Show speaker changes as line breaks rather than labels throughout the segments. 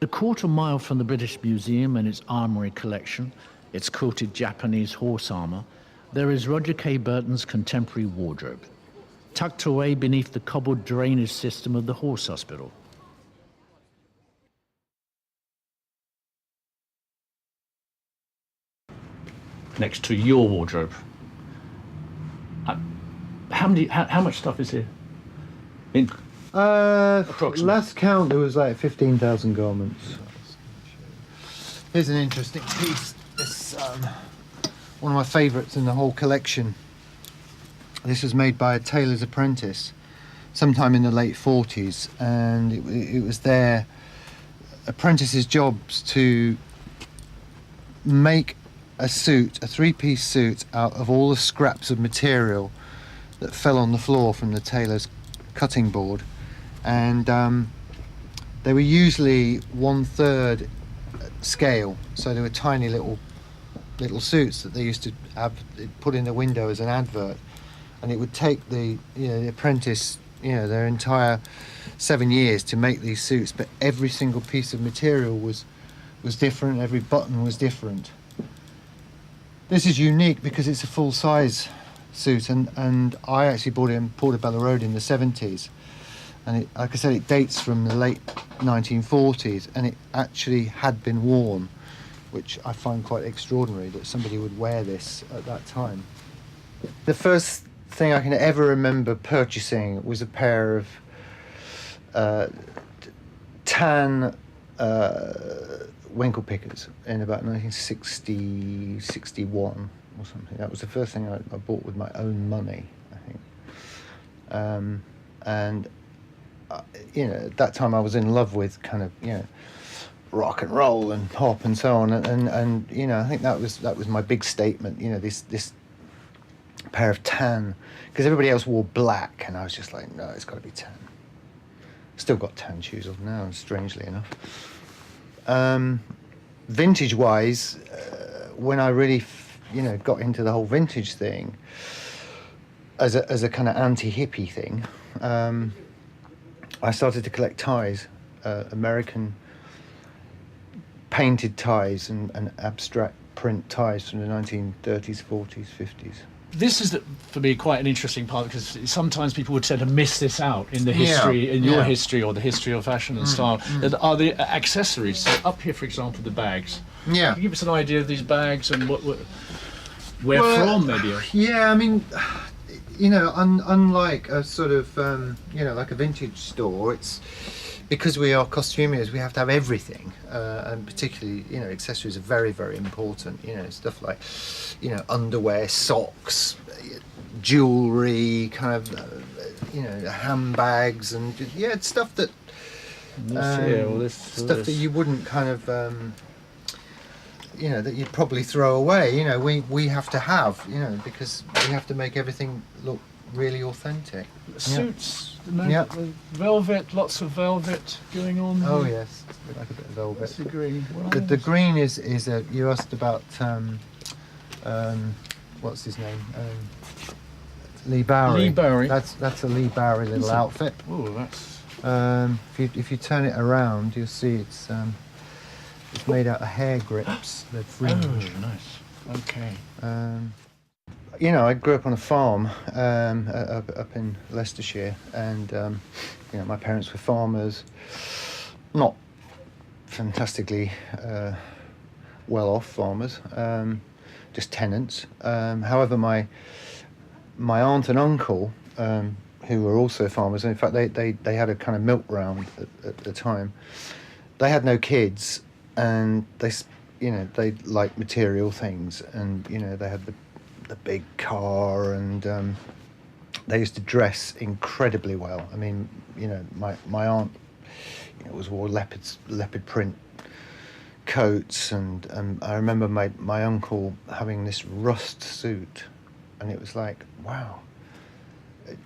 A quarter mile from the British Museum and its armory collection, its quilted Japanese horse armor, there is Roger K. Burton's contemporary wardrobe, tucked away beneath the cobbled drainage system of the horse hospital. Next to your wardrobe. How much stuff is here? Approximately.
Last count, there was like 15,000 garments. Here's an interesting piece. This one of my favourites in the whole collection. This was made by a tailor's apprentice sometime in the late 40s, and it was their apprentice's jobs to make a suit, a three-piece suit, out of all the scraps of material that fell on the floor from the tailor's cutting board. And they were usually 1/3 scale, so they were tiny little suits that they used to have put in the window as an advert. And it would take the apprentice, their entire 7 years to make these suits, but every single piece of material was different, every button was different. This is unique because it's a full-size suit, and I actually bought it in Portobello Road in the 70s. And like I said, it dates from the late 1940s, and it actually had been worn, which I find quite extraordinary that somebody would wear this at that time. The first thing I can ever remember purchasing was a pair of tan winkle pickers in about 1960, 61 or something. That was the first thing I bought with my own money, I think. At that time I was in love with kind of, rock and roll and pop and so on. And I think that was my big statement, this pair of tan, because everybody else wore black, and I was just like, no, it's got to be tan. Still got tan shoes on now, strangely enough. Vintage-wise, when I really, got into the whole vintage thing, as a kind of anti-hippie thing, I started to collect ties, American painted ties and abstract print ties from the 1930s, 40s, 50s.
This is, for me, quite an interesting part, because sometimes people would tend to miss this out in the history, your history, or the history of fashion and style. Are the accessories. So up here, for example, the bags.
Yeah.
Can you give us an idea of these bags and where from, maybe?
Yeah, I mean, unlike a sort of, like a vintage store, it's because we are costumiers, we have to have everything, and particularly, accessories are very, very important. Stuff like, underwear, socks, jewelry, kind of, handbags, and stuff that, stuff that you wouldn't kind of, that you'd probably throw away. We have to have, because we have to make everything look really authentic.
Suits. Velvet, lots of velvet going on.
Oh yes, like a bit of velvet.
That's the green.
The green is you asked about what's his name? Lee Bowery.
Lee Bowery.
That's a Lee Bowery little outfit.
Oh, that's.
If you turn it around, you'll see it's made out of hair grips. They're fringe.
Oh, nice. Okay.
I grew up on a farm up in Leicestershire, and my parents were farmers, not fantastically well-off farmers, just tenants. However, my aunt and uncle, who were also farmers, in fact they had a kind of milk round at the time. They had no kids, and they liked material things, and they had the big car, and they used to dress incredibly well. I mean, my aunt, wore leopard print coats, and I remember my uncle having this rust suit, and it was like, wow.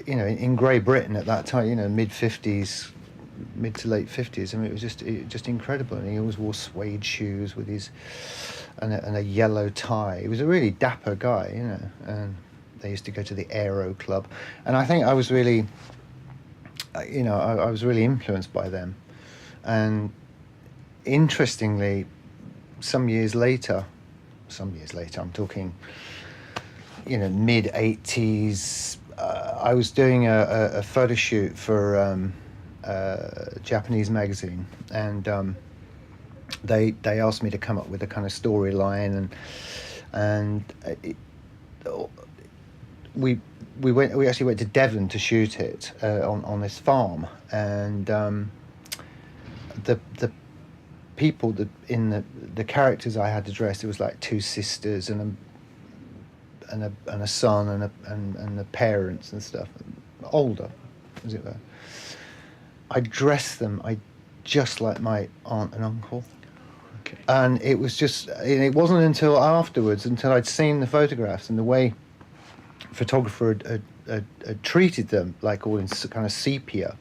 In Great Britain at that time, mid-50s, mid to late 50s, I mean, it was just incredible. And he always wore suede shoes with his and a yellow tie. He was a really dapper guy, and they used to go to the Aero Club, and I think I was really I was really influenced by them. And interestingly, some years later, I'm talking, mid 80s, I was doing a photo shoot for a Japanese magazine, and they asked me to come up with a kind of storyline, and we actually went to Devon to shoot it on this farm, and the people in the characters I had to dress, it was like two sisters and a son and the parents and stuff, older, as it were. I dressed them just like my aunt and uncle.
Okay.
And it wasn't until afterwards, until I'd seen the photographs and the way photographer had treated them, like all in kind of sepia,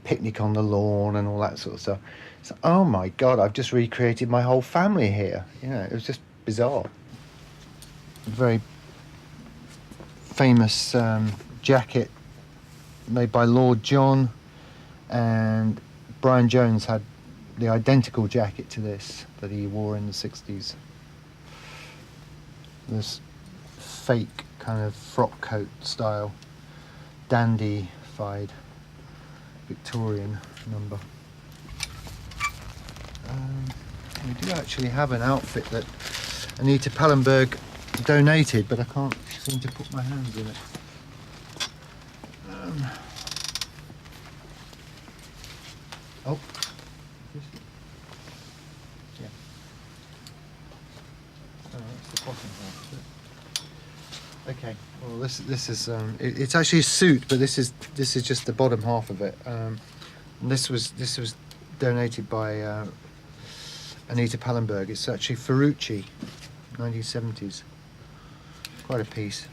picnic on the lawn and all that sort of stuff. So, oh my God, I've just recreated my whole family here. It was just bizarre. A very famous jacket made by Lord John, and Brian Jones had the identical jacket to this that he wore in the 60s. This fake kind of frock coat style, dandified Victorian number. We do actually have an outfit that Anita Pallenberg donated, but I can't seem to put my hands in it. Oh, yeah. Oh, that's the bottom half of it. Okay. Well, this is it's actually a suit, but this is just the bottom half of it. And this was donated by Anita Pallenberg. It's actually Ferrucci, 1970s. Quite a piece.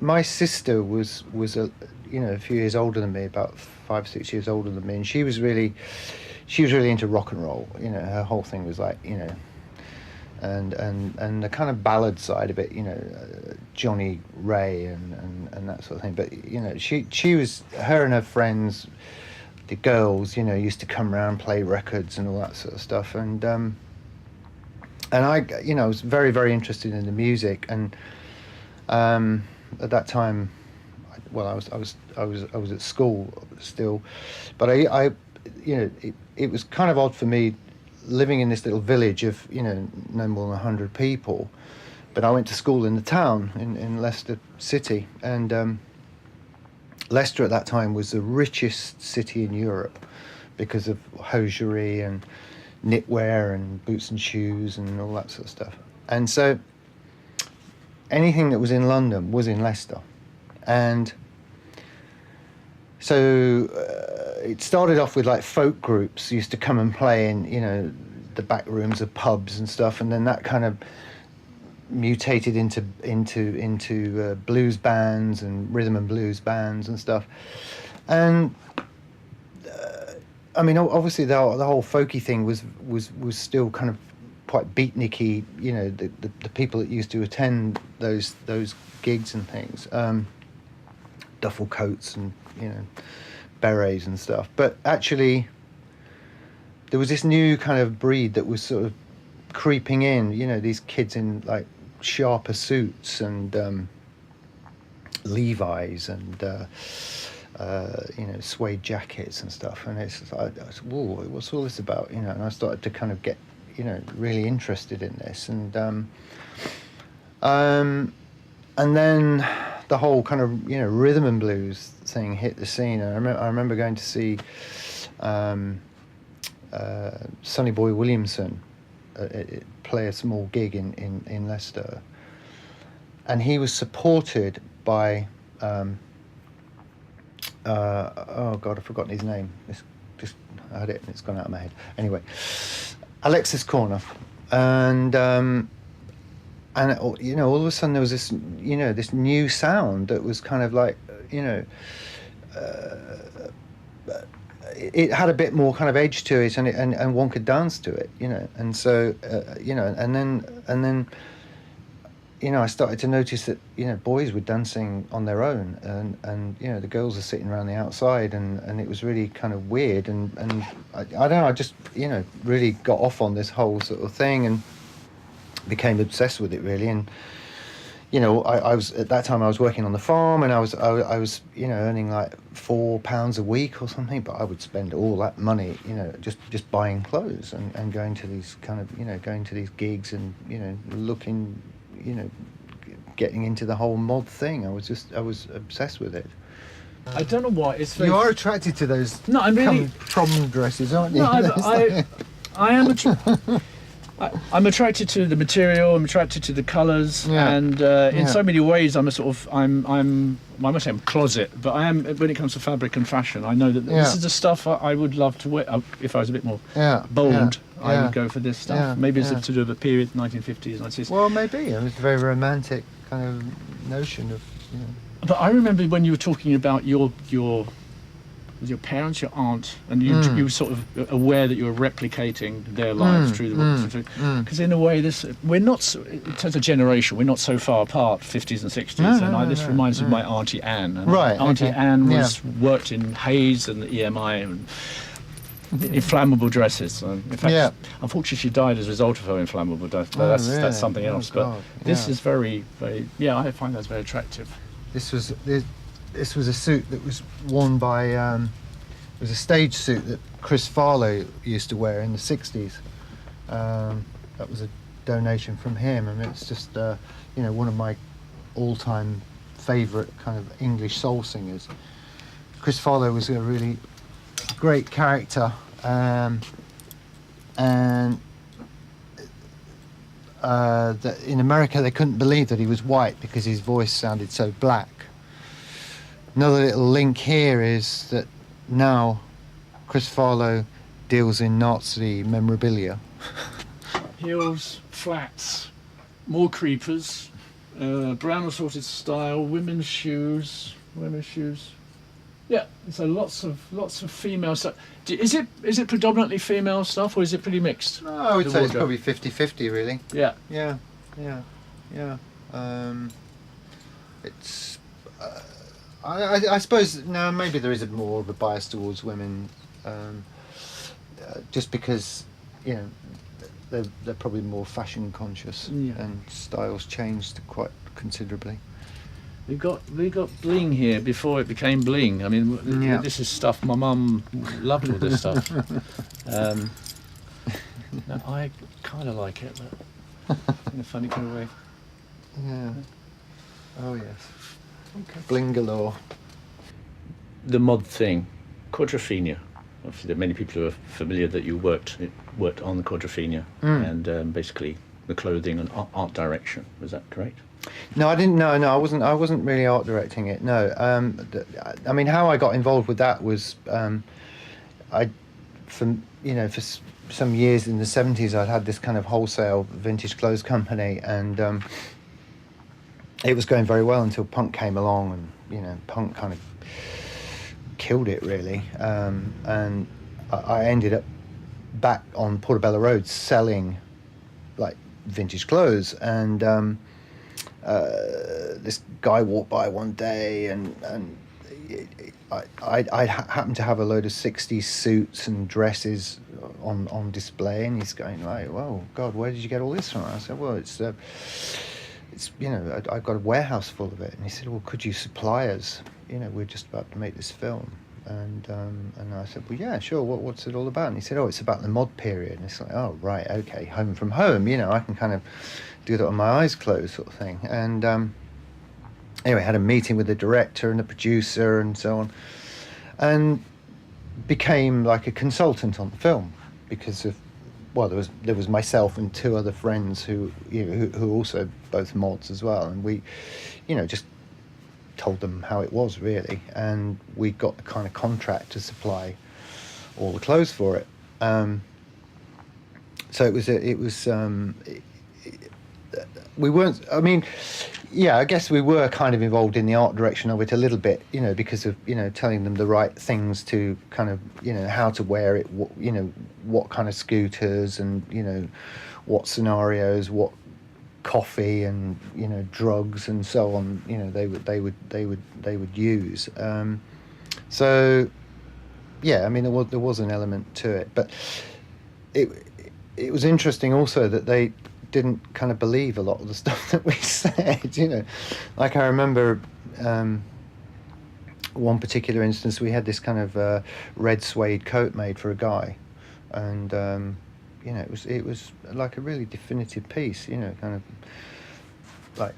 My sister was a few years older than me, about 5-6 years older than me, and she was really into rock and roll. Her whole thing was like, and the kind of ballad side of it, Johnny Ray and that sort of thing. But she was, her and her friends, the girls, used to come around, play records and all that sort of stuff. And I, was very, very interested in the music. And at that time, I was at school still, but I it was kind of odd for me living in this little village of no more than 100 people, but I went to school in the town in Leicester City, and Leicester at that time was the richest city in Europe because of hosiery and knitwear and boots and shoes and all that sort of stuff. And so anything that was in London was in Leicester. And so it started off with like folk groups used to come and play in, the back rooms of pubs and stuff, and then that kind of mutated into blues bands and rhythm and blues bands and stuff. And I mean, obviously the whole folky thing was still kind of quite beatniky. The people that used to attend those gigs and things, duffel coats and berets and stuff. But actually, there was this new kind of breed that was sort of creeping in. These kids in like sharper suits and Levi's and suede jackets and stuff. And it's like, whoa, what's all this about? And I started to kind of get really interested in this, and then the whole kind of rhythm and blues thing hit the scene. And I remember going to see Sonny Boy Williamson play a small gig in Leicester, and he was supported by oh God, I've forgotten his name. I had it and it's gone out of my head. Anyway, Alexis Corner, and all of a sudden there was this this new sound that was kind of like it had a bit more kind of edge to it, and one could dance to it, and so and then I started to notice that boys were dancing on their own, and the girls are sitting around the outside, and it was really kind of weird, and I don't know, I just really got off on this whole sort of thing and became obsessed with it really. And I was at that time I was working on the farm, and I was earning like £4 a week or something, but I would spend all that money just buying clothes and going to these kind of going to these gigs and looking getting into the whole mod thing. I was obsessed with it.
I don't know why. It's very...
You are attracted to those
No, I'm really...
prom dresses, aren't you?
No, I am I'm attracted to the material. I'm attracted to the colours, and in so many ways, I'm I must say I'm closet, but I am when it comes to fabric and fashion. I know that this is the stuff I would love to wear. If I was a bit more bold, I would go for this stuff. Maybe it's to do with a period, 1950s, 1960s.
Well, maybe it was a very romantic kind of notion of
But I remember when you were talking about your parents, your aunt, and you were sort of aware that you were replicating their lives through the because in a way we're not in terms of generation, we're not so far apart, 50s and 60s. This reminds me of my Auntie Anne. And Auntie Anne worked in Hayes and the EMI and inflammable dresses. In fact, unfortunately, she died as a result of her inflammable dress. But that's something else. But this is very, very. I find that very attractive.
This was a suit that was worn by it was a stage suit that Chris Farlow used to wear in the 60s. That was a donation from him. I mean, it's just one of my all-time favourite kind of English soul singers. Chris Farlow was a really great character, and that in America they couldn't believe that he was white because his voice sounded so black. Another little link here is that now Chris Farlow deals in Nazi memorabilia.
Heels, flats, more creepers, brown assorted style, women's shoes. Yeah, so lots of female stuff. Is it predominantly female stuff, or is it pretty mixed?
No, I would say it's probably 50-50 really.
Yeah.
It's I suppose now maybe there is more of a bias towards women, just because they're probably more fashion conscious, and styles changed quite considerably.
We got bling here before it became bling. I mean, this is stuff my mum loved. All this stuff. No, I kind of like it, but in a funny kind of way.
Yeah. Oh yes. Okay. Bling galore.
The mod thing, Quadrophenia. Obviously, there are many people who are familiar that you worked on the Quadrophenia, and basically the clothing and art direction. Was that correct?
No, I didn't. No, I wasn't really art directing it. No. I mean, how I got involved with that was, for some years in the 70s, I'd had this kind of wholesale vintage clothes company, and it was going very well until punk came along, and punk kind of killed it really. And I ended up back on Portobello Road selling like vintage clothes, and this guy walked by one day, and I happened to have a load of 60s suits and dresses on display, and he's going like, "Whoa, God, where did you get all this from?" I said, "Well, it's I've got a warehouse full of it." And he said, "Well, could you supply us? We're just about to make this film." And I said, "Well, yeah, sure. What's it all about?" And he said, "Oh, it's about the mod period." And it's like, "Oh, right, okay, home from home. I can kind of do that with my eyes closed, sort of thing." And anyway, I had a meeting with the director and the producer and so on, and became like a consultant on the film because of, well, there was myself and two other friends who also both mods as well, and we just told them how it was really, and we got the kind of contract to supply all the clothes for it. So we weren't, I mean, I guess we were kind of involved in the art direction of it a little bit, because of, telling them the right things to kind of, how to wear it, what kind of scooters and, what scenarios, what coffee and drugs and so on. They would use. So yeah, I mean there was an element to it, but it was interesting also that they didn't kind of believe a lot of the stuff that we said. Like I remember one particular instance, we had this kind of red suede coat made for a guy, and it was like a really definitive piece, kind of like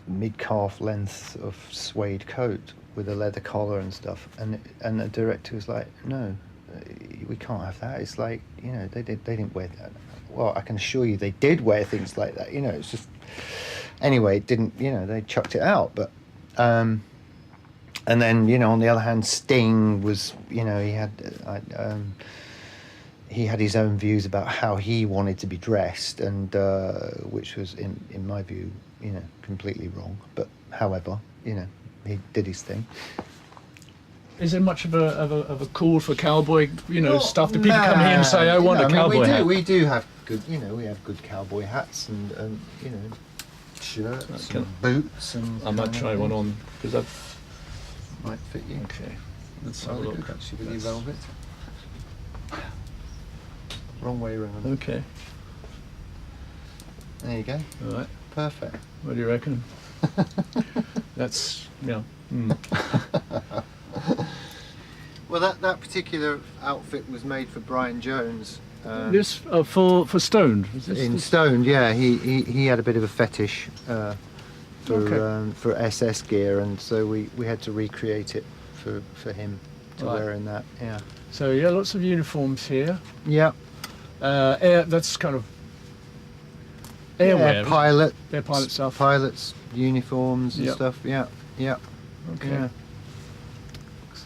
mid-calf length of suede coat with a leather collar and stuff, and the director was like, no, we can't have that. It's like, they didn't wear that. Well, I can assure you they did wear things like that. It's just, anyway, it didn't, they chucked it out. But and then, on the other hand, Sting was, he had his own views about how he wanted to be dressed, and which was in my view, completely wrong. But however, he did his thing.
Is there much of a call for cowboy, stuff? Do people come here and say, "I want a cowboy hat"?
We do have good, we have good cowboy hats and shirts and boots and.
I might try one on because that
might fit you.
Okay, let's have a look.
Good, actually, with your velvet. Wrong way around.
Okay.
There you go.
All right.
Perfect.
What do you reckon? That's
Well, that particular outfit was made for Brian Jones.
This for Stoned.
Stoned, yeah. He had a bit of a fetish for SS gear, and so we had to recreate it for him to wear in that. Yeah.
So yeah, lots of uniforms here.
Yeah.
That's kind of airwear.
Pilot.
Air pilot stuff.
Pilots uniforms and stuff. Yeah. Yeah.
Okay.
Yeah.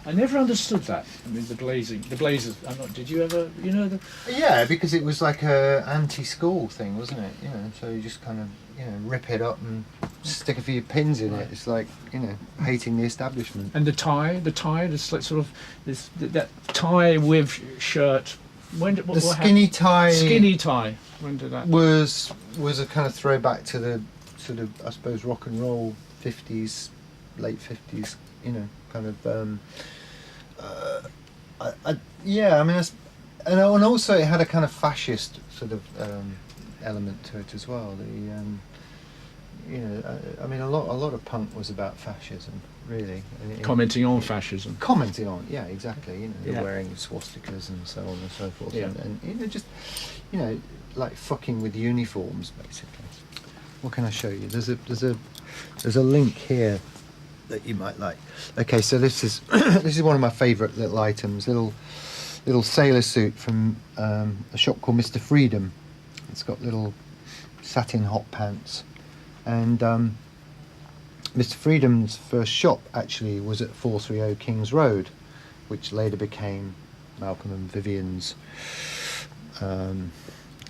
I never understood that. I mean, the blazers. Did you ever?
Yeah, because it was like a anti-school thing, wasn't it? So you just kind of rip it up and stick a few pins in it. It's like hating the establishment.
And the tie, just like sort of that tie with shirt. When did
the skinny tie?
Skinny tie. When did that?
Was a kind of throwback to the sort of, I suppose, rock and roll 50s, late 50s. Kind of. Yeah, I mean, and also it had a kind of fascist sort of element to it as well. I mean, a lot of punk was about fascism, really.
Commenting on fascism.
Commenting on, yeah, exactly. They're wearing swastikas and so on and so forth, and just like fucking with uniforms, basically. What can I show you? There's a link here that you might like. Okay, so this is this is one of my favourite little items. Little sailor suit from a shop called Mr. Freedom. It's got little satin hot pants, and Mr. Freedom's first shop actually was at 430 Kings Road, which later became Malcolm and Vivian's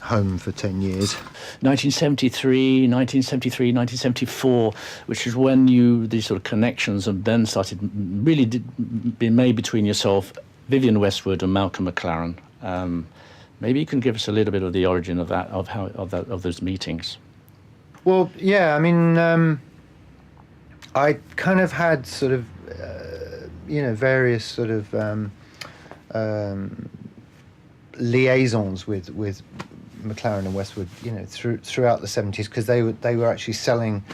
home for 10 years.
1974, which is when these sort of connections and then started really being made between yourself, Vivian Westwood and Malcolm McLaren. Maybe you can give us a little bit of the origin of that, of those meetings.
Well, yeah, I mean, I kind of had sort of, various sort of liaisons with McLaren and Westwood, throughout the 70s, because they were actually selling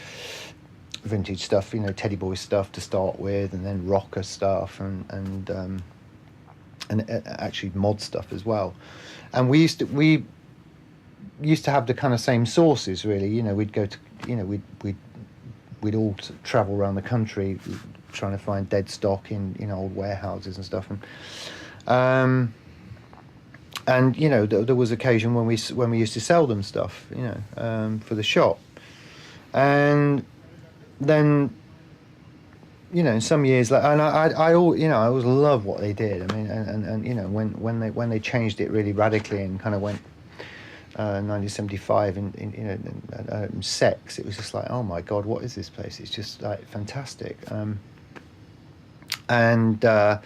vintage stuff, Teddy Boy stuff to start with, and then rocker stuff, and actually mod stuff as well. And we used to have the kind of same sources, really. We'd go to, we'd all travel around the country trying to find dead stock in old warehouses and stuff, and there was occasion when we used to sell them stuff, for the shop, and then some years later, and I always loved what they did. I mean, and when they changed it really radically and kind of went 1975 in sex, it was just like, oh my God, what is this place? It's just like fantastic. And then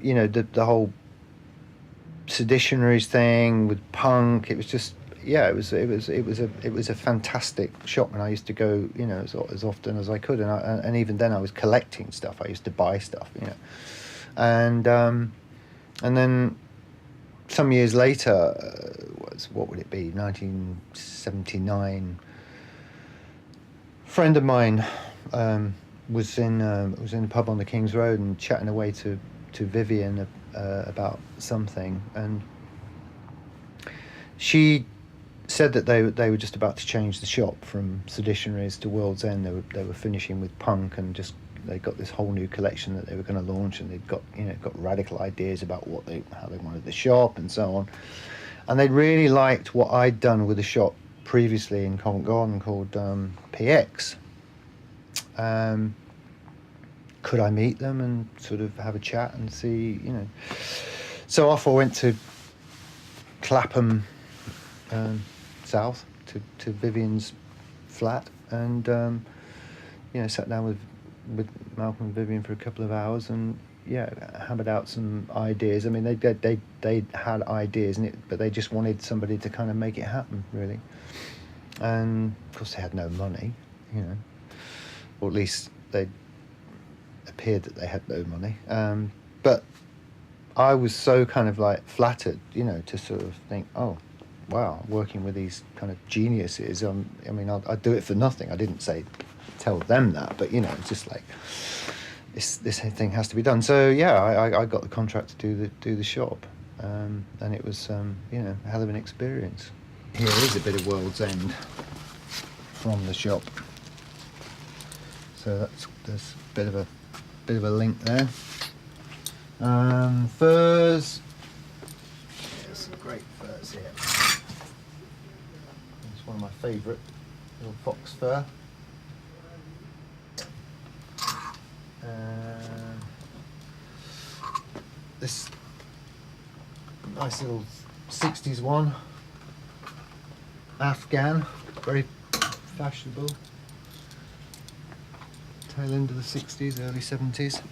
the whole seditionaries thing with punk, it was just yeah, it was a fantastic shop, and I used to go, you know, as often as I could, and even then I was collecting stuff. I used to buy stuff, you know, and then some years later, what would it be, 1979. A friend of mine was in the pub on the King's Road and chatting away to Vivian about something, and she said that they were just about to change the shop from Seditionaries to World's End. They were finishing with punk, and just they got this whole new collection that they were going to launch, and they'd got radical ideas about how they wanted the shop and so on. And they really liked what I'd done with the shop previously in Covent Garden called PX. Could I meet them and sort of have a chat and see, you know? So off I went to Clapham South to Vivian's flat, and sat down with Malcolm and Vivian for a couple of hours, and hammered out some ideas. I mean, they had ideas, but they just wanted somebody to kind of make it happen, really. And of course, they had no money, you know, or at least they appeared that they had no money. But I was so kind of like flattered, you know, to sort of think, oh, wow, working with these kind of geniuses. I mean, I'd do it for nothing. I didn't tell them that, but you know, it's just like this thing has to be done. So I got the contract to do the shop, and it was a hell of an experience. Here is a bit of World's End from the shop. So there's a bit of a link there. Furs. There's some great furs here. It's one of my favourite, little fox fur. This nice little 60s one, Afghan, very fashionable. Tail end of the 60s, early 70s.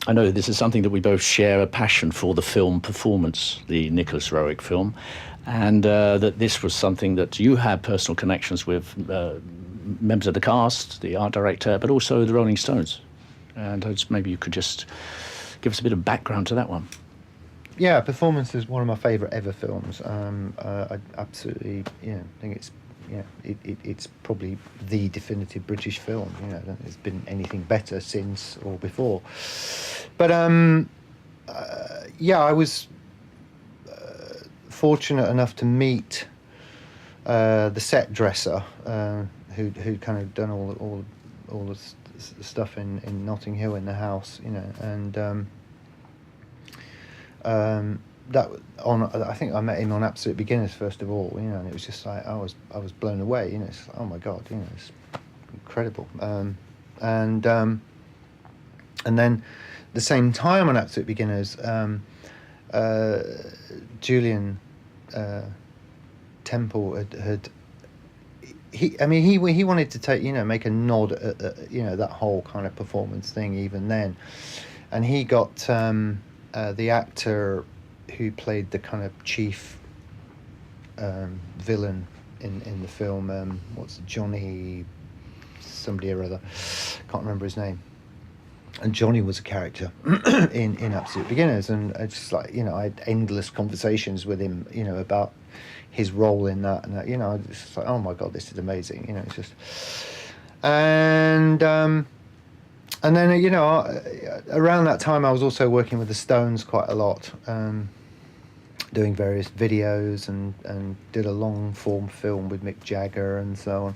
I know this is something that we both share a passion for, the film performance, the Nicholas Roerich film, and that this was something that you had personal connections with members of the cast, the art director, but also the Rolling Stones. And maybe you could just give us a bit of background to that one.
Yeah, Performance is one of my favourite ever films. I absolutely, think it's probably the definitive British film. You know, I don't think there's been anything better since or before. But I was fortunate enough to meet the set dresser who'd kind of done all the stuff in Notting Hill in the house, you know, and I think I met him on Absolute Beginners first of all, you know, and it was just like I was blown away, you know. It's like, oh my god, you know, it's incredible. And then the same time on Absolute Beginners, Julian Temple had he wanted to make a nod at that whole kind of performance thing even then, and he got the actor who played the kind of chief villain in the film, Johnny somebody or other, can't remember his name. And Johnny was a character in Absolute Beginners, and I just I had endless conversations with him, about his role in that, and I was just like, oh my god, this is amazing, it's just, and then around that time I was also working with the Stones quite a lot, doing various videos and did a long form film with Mick Jagger and so on.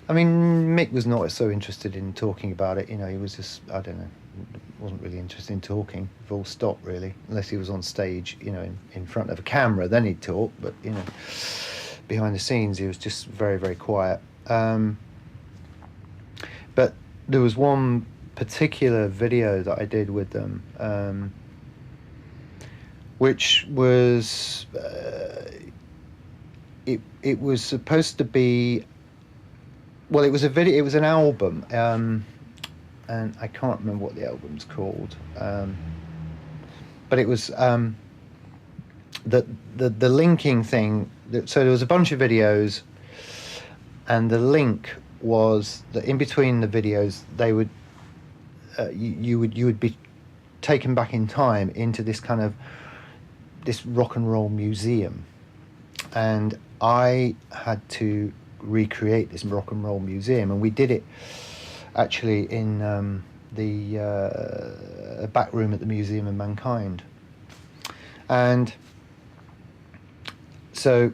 I mean, Mick was not so interested in talking about it, he was just, I don't know, wasn't really interested in talking, full stop really, unless he was on stage, in front of a camera, then he'd talk, but, behind the scenes he was just very, very quiet. But there was one particular video that I did with them, which was, it was supposed to be, well, it was a video, it was an album, and I can't remember what the album's called, but it was the linking thing So there was a bunch of videos, and the link was that in between the videos, they would you would be taken back in time into this kind of this rock and roll museum, and I had to recreate this rock and roll museum, and we did it actually in the back room at the Museum of Mankind. And so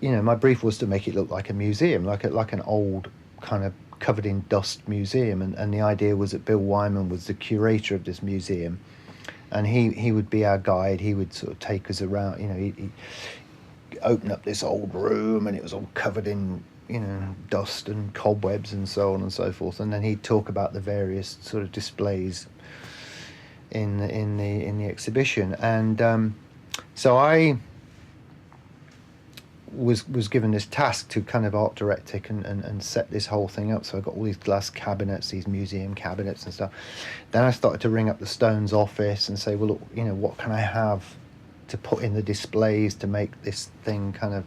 my brief was to make it look like a museum, like an old kind of covered in dust museum, and the idea was that Bill Wyman was the curator of this museum, and he would be our guide. He would sort of take us around, he'd open up this old room, and it was all covered in dust and cobwebs and so on and so forth, and then he'd talk about the various sort of displays in the exhibition. And so I was given this task to kind of art direct it and set this whole thing up. So I got all these glass cabinets, these museum cabinets and stuff. Then I started to ring up the Stones office and say, well, look, what can I have to put in the displays to make this thing kind of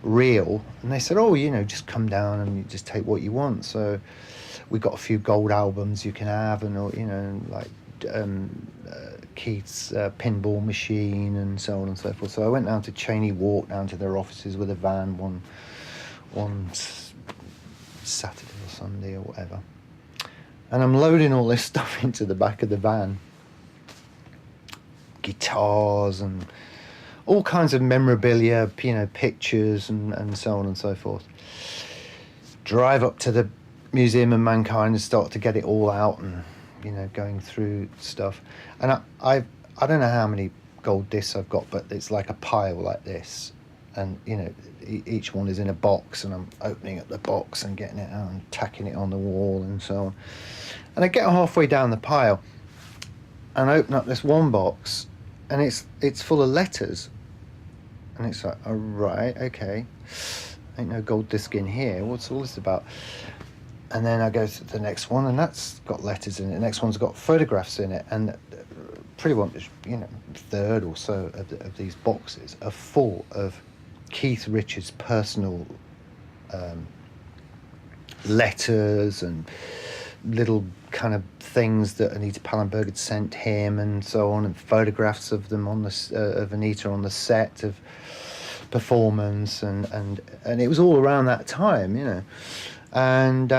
real? And they said, oh, just come down and you just take what you want. So we got a few gold albums you can have, and like Keith's pinball machine and so on and so forth. So I went down to Cheney Walk, down to their offices with a van one Saturday or Sunday or whatever, and I'm loading all this stuff into the back of the van, guitars and all kinds of memorabilia, pictures and so on and so forth. Drive up to the Museum of Mankind and start to get it all out and going through stuff. And I don't know how many gold discs I've got, but it's like a pile like this, and each one is in a box, and I'm opening up the box and getting it out and tacking it on the wall and so on. And I get halfway down the pile and I open up this one box, and it's full of letters, and it's like, oh, right, okay, ain't no gold disc in here, what's all this about? And then I go to the next one, and that's got letters in it. The next one's got photographs in it, and pretty much, third or so of these boxes are full of Keith Richards' personal letters and little kind of things that Anita Pallenberg had sent him and so on, and photographs of them on of Anita on the set of performance, and it was all around that time, And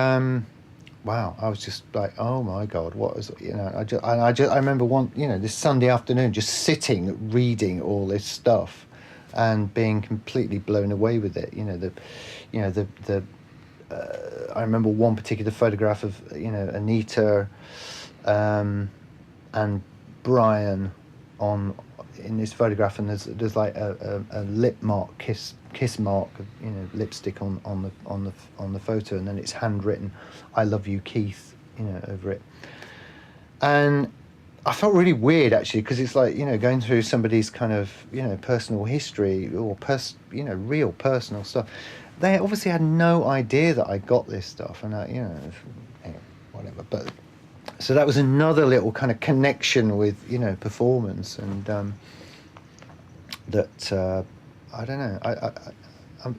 wow, I was just like, oh my God, what is I remember this Sunday afternoon just sitting reading all this stuff and being completely blown away with it. I remember one particular photograph of Anita and Brian in this photograph, and there's like a lip mark, kiss mark of lipstick on the photo, and then it's handwritten, "I love you, Keith," over it. And I felt really weird actually, because it's like going through somebody's kind of personal history or real personal stuff. They obviously had no idea that I got this stuff, and whatever. But so that was another little kind of connection with performance, and that I don't know.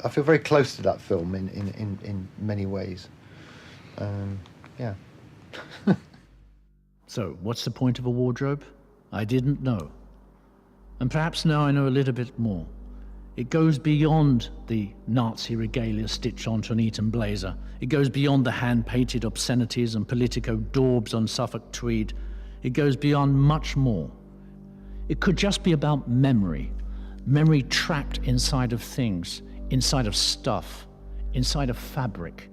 I feel very close to that film in many ways. Yeah.
So, what's the point of a wardrobe? I didn't know. And perhaps now I know a little bit more. It goes beyond the Nazi regalia stitched onto an Eton blazer. It goes beyond the hand-painted obscenities and politico daubs on Suffolk tweed. It goes beyond much more. It could just be about memory trapped inside of things, inside of stuff, inside of fabric,